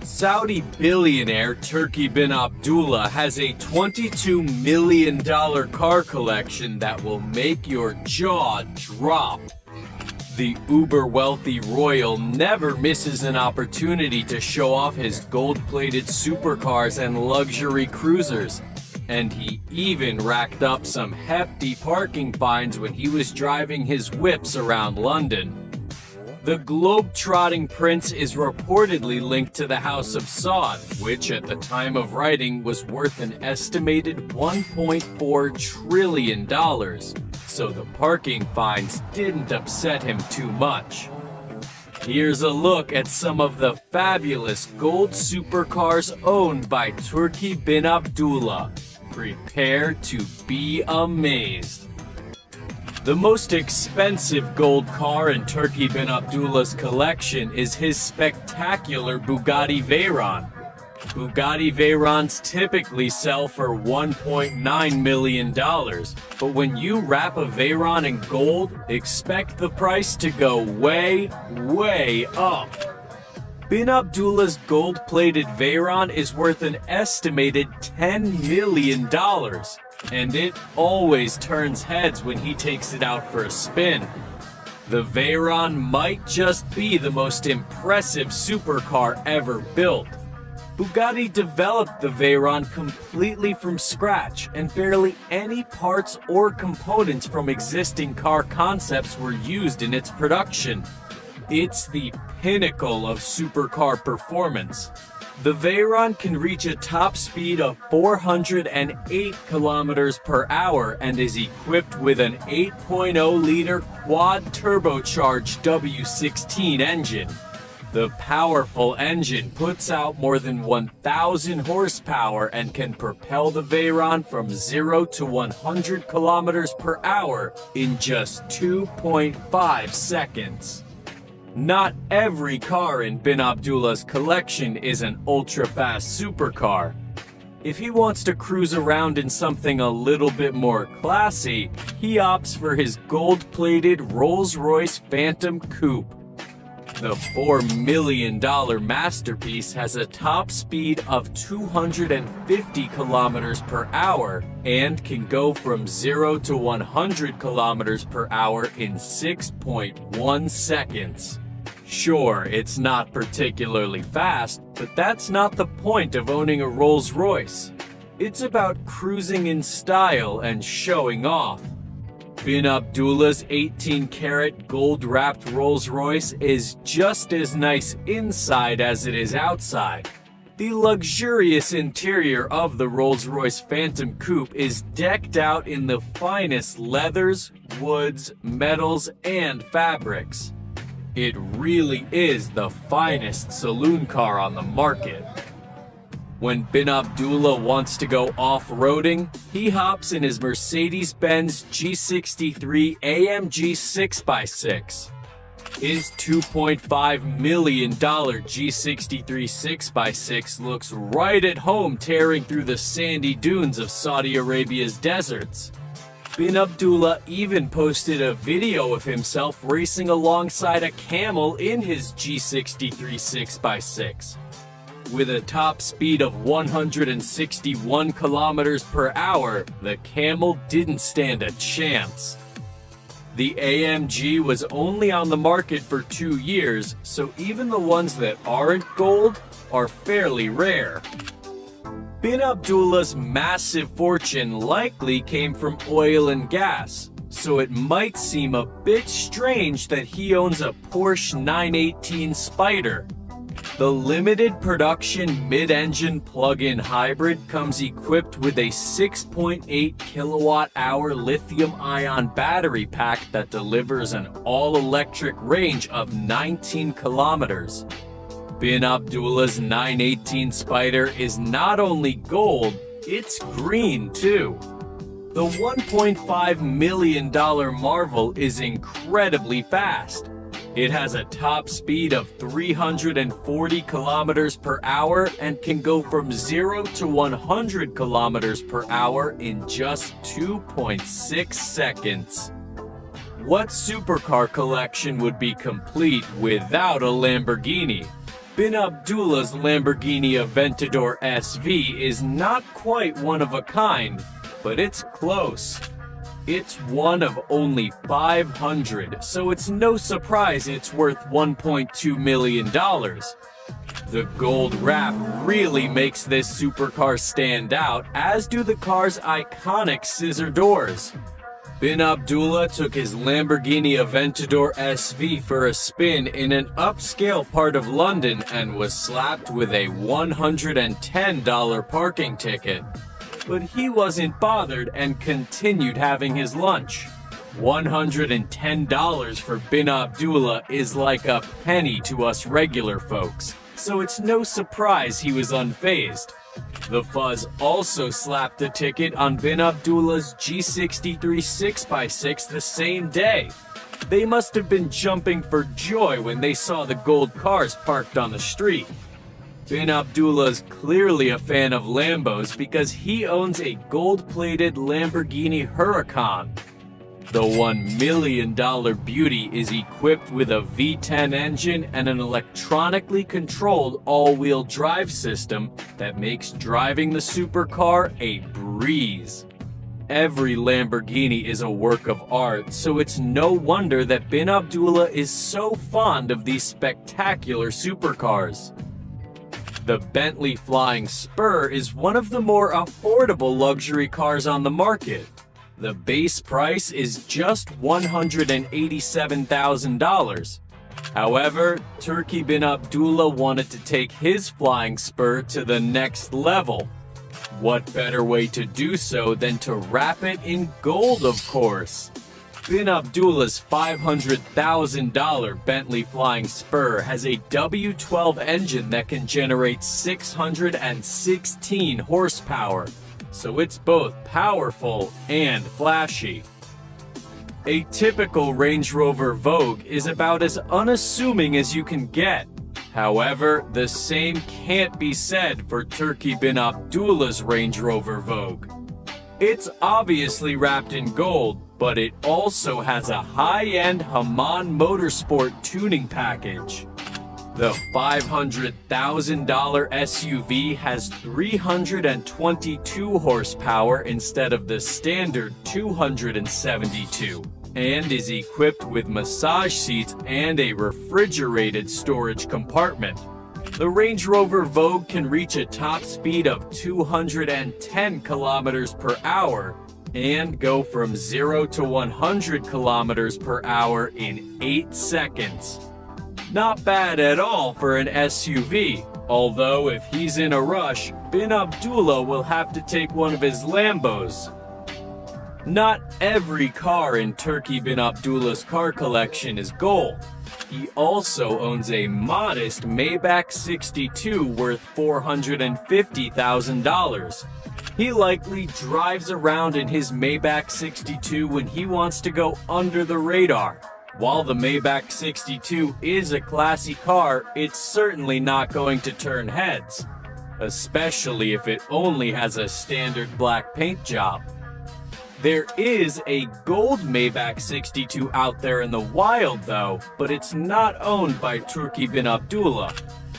Saudi billionaire Turki Bin Abdullah has a $22 million car collection that will make your jaw drop. The uber-wealthy royal never misses an opportunity to show off his gold-plated supercars and luxury cruisers, and he even racked up some hefty parking fines when he was driving his whips around London. The globe-trotting prince is reportedly linked to the House of Saud, which at the time of writing was worth an estimated $1.4 trillion, so the parking fines didn't upset him too much. Here's a look at some of the fabulous gold supercars owned by Turki Bin Abdullah. Prepare to be amazed. The most expensive gold car in Turki Bin Abdullah's collection is his spectacular Bugatti Veyron. Bugatti Veyrons typically sell for $1.9 million, but when you wrap a Veyron in gold, expect the price to go way, way up. Bin Abdullah's gold-plated Veyron is worth an estimated $10 million. And it always turns heads when he takes it out for a spin. The Veyron might just be the most impressive supercar ever built. Bugatti developed the Veyron completely from scratch, and barely any parts or components from existing car concepts were used in its production. It's the pinnacle of supercar performance. The Veyron can reach a top speed of 408 kilometers per hour and is equipped with an 8.0-liter quad-turbocharged W16 engine. The powerful engine puts out more than 1,000 horsepower and can propel the Veyron from 0 to 100 kilometers per hour in just 2.5 seconds. Not every car in Bin Abdullah's collection is an ultra-fast supercar. If he wants to cruise around in something a little bit more classy, he opts for his gold-plated Rolls-Royce Phantom Coupe. The $4 million masterpiece has a top speed of 250 kilometers per hour and can go from 0 to 100 kilometers per hour in 6.1 seconds. Sure, it's not particularly fast, but that's not the point of owning a Rolls-Royce. It's about cruising in style and showing off. Bin Abdullah's 18-karat gold-wrapped Rolls-Royce is just as nice inside as it is outside. The luxurious interior of the Rolls-Royce Phantom Coupe is decked out in the finest leathers, woods, metals, and fabrics. It really is the finest saloon car on the market. When Bin Abdullah wants to go off-roading, he hops in his Mercedes-Benz G63 AMG 6x6. His $2.5 million G63 6x6 looks right at home tearing through the sandy dunes of Saudi Arabia's deserts. Bin Abdullah even posted a video of himself racing alongside a camel in his G63 6x6. With a top speed of 161 kilometers per hour, the camel didn't stand a chance. The AMG was only on the market for 2 years, so even the ones that aren't gold are fairly rare. Bin Abdullah's massive fortune likely came from oil and gas, so it might seem a bit strange that he owns a Porsche 918 Spider. The limited production mid-engine plug-in hybrid comes equipped with a 6.8 kilowatt-hour lithium-ion battery pack that delivers an all-electric range of 19 kilometers. Bin Abdullah's 918 Spider is not only gold, it's green too. The $1.5 million Marvel is incredibly fast. It has a top speed of 340 kilometers per hour and can go from 0 to 100 kilometers per hour in just 2.6 seconds. What supercar collection would be complete without a Lamborghini? Bin Abdullah's Lamborghini Aventador SV is not quite one of a kind, but it's close. It's one of only 500, so it's no surprise it's worth $1.2 million. The gold wrap really makes this supercar stand out, as do the car's iconic scissor doors. Bin Abdullah took his Lamborghini Aventador SV for a spin in an upscale part of London and was slapped with a $110 parking ticket. But he wasn't bothered and continued having his lunch. $110 for Bin Abdullah is like a penny to us regular folks, so it's no surprise he was unfazed. The Fuzz also slapped a ticket on Bin Abdullah's G63 6x6 the same day. They must have been jumping for joy when they saw the gold cars parked on the street. Bin Abdullah's clearly a fan of Lambos because he owns a gold-plated Lamborghini Huracan. The $1 million beauty is equipped with a V10 engine and an electronically controlled all-wheel drive system that makes driving the supercar a breeze. Every Lamborghini is a work of art, so it's no wonder that Bin Abdullah is so fond of these spectacular supercars. The Bentley Flying Spur is one of the more affordable luxury cars on the market. The base price is just $187,000. However, Turki Bin Abdullah wanted to take his Flying Spur to the next level. What better way to do so than to wrap it in gold, of course? Bin Abdullah's $500,000 Bentley Flying Spur has a W12 engine that can generate 616 horsepower. So it's both powerful and flashy. A typical Range Rover Vogue is about as unassuming as you can get. However, the same can't be said for Turki Bin Abdullah's Range Rover Vogue. It's obviously wrapped in gold, but it also has a high-end Haman Motorsport tuning package. The $500,000 SUV has 322 horsepower instead of the standard 272, and is equipped with massage seats and a refrigerated storage compartment. The Range Rover Vogue can reach a top speed of 210 kilometers per hour and go from 0 to 100 kilometers per hour in 8 seconds. Not bad at all for an SUV, although if he's in a rush, Bin Abdullah will have to take one of his Lambos. Not every car in Turki Bin Abdullah's car collection is gold. He also owns a modest Maybach 62 worth $450,000. He likely drives around in his Maybach 62 when he wants to go under the radar. While the Maybach 62 is a classy car, it's certainly not going to turn heads, especially if it only has a standard black paint job. There is a gold Maybach 62 out there in the wild though, but it's not owned by Turki Bin Abdullah.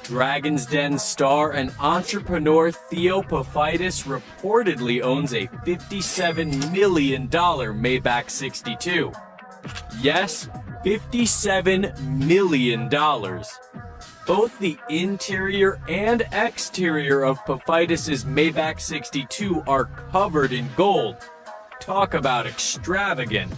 Dragon's Den star and entrepreneur Theo Paphitis reportedly owns a $57 million Maybach 62. Yes, $57 million. Both the interior and exterior of Paphitis' Maybach 62 are covered in gold. Talk about extravagant.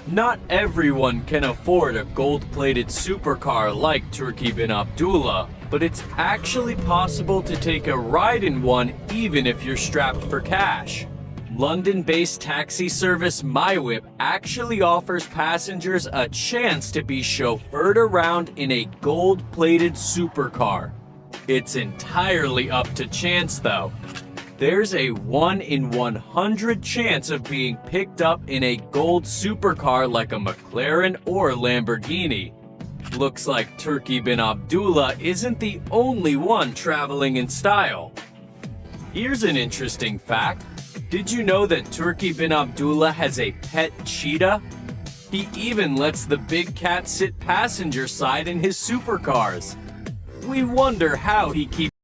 Not everyone can afford a gold-plated supercar like Turki Bin Abdullah, but it's actually possible to take a ride in one even if you're strapped for cash. London-based taxi service MyWhip actually offers passengers a chance to be chauffeured around in a gold-plated supercar. It's entirely up to chance though. There's a 1 in 100 chance of being picked up in a gold supercar like a McLaren or Lamborghini. Looks like Turki Bin Abdullah isn't the only one traveling in style. Here's an interesting fact. Did you know that Turki Bin Abdullah has a pet cheetah? He even lets the big cat sit passenger side in his supercars. We wonder how he keeps